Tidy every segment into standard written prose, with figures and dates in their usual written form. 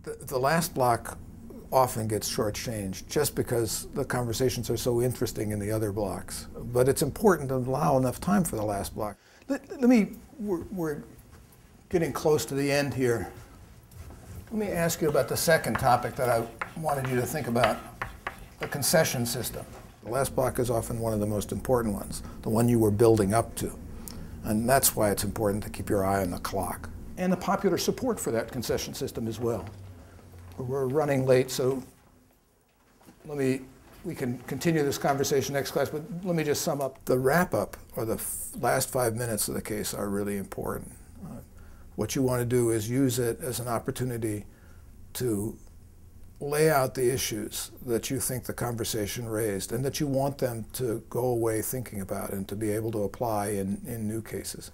The last block often gets shortchanged just because the conversations are so interesting in the other blocks. But it's important to allow enough time for the last block. We're getting close to the end here. Let me ask you about the second topic that I wanted you to think about, the concession system. The last block is often one of the most important ones, the one you were building up to. And that's why it's important to keep your eye on the clock. And the popular support for that concession system as well. We're running late, so we can continue this conversation next class, but let me just sum up. The wrap-up, or the last 5 minutes of the case, are really important. What you want to do is use it as an opportunity to lay out the issues that you think the conversation raised and that you want them to go away thinking about and to be able to apply in new cases.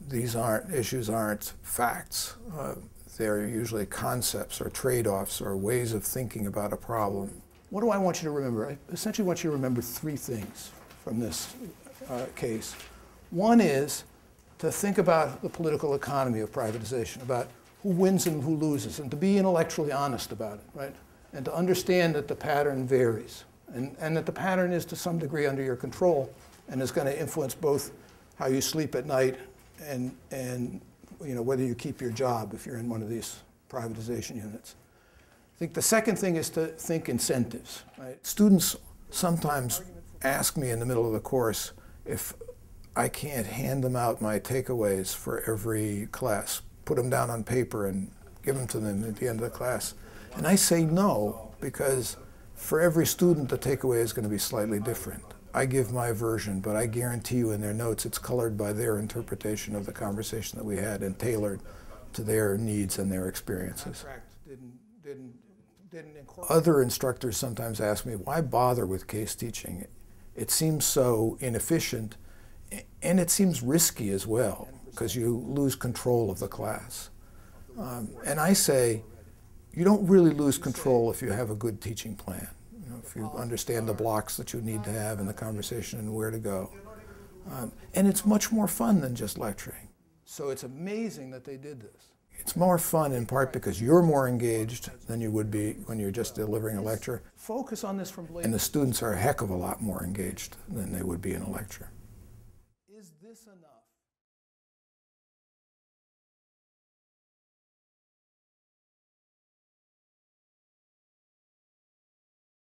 These issues aren't facts. They're usually concepts or trade-offs or ways of thinking about a problem. What do I want you to remember? I essentially want you to remember 3 things from this case. One is to think about the political economy of privatization, about who wins and who loses, and to be intellectually honest about it, right? And to understand that the pattern varies, and that the pattern is to some degree under your control and is going to influence both how you sleep at night and whether you keep your job if you're in one of these privatization units. I think the second thing is to think incentives, right? Students sometimes ask me in the middle of the course if I can't hand them out my takeaways for every class, put them down on paper and give them to them at the end of the class. And I say no, because for every student the takeaway is going to be slightly different. I give my version, but I guarantee you in their notes it's colored by their interpretation of the conversation that we had and tailored to their needs and their experiences. Other instructors sometimes ask me, why bother with case teaching? It seems so inefficient, and it seems risky as well, because you lose control of the class. And I say, you don't really lose control if you have a good teaching plan. If you understand the blocks that you need to have in the conversation and where to go. And it's much more fun than just lecturing. So it's amazing that they did this. It's more fun in part because you're more engaged than you would be when you're just delivering a lecture. Focus on this from and the students are a heck of a lot more engaged than they would be in a lecture. Is this enough?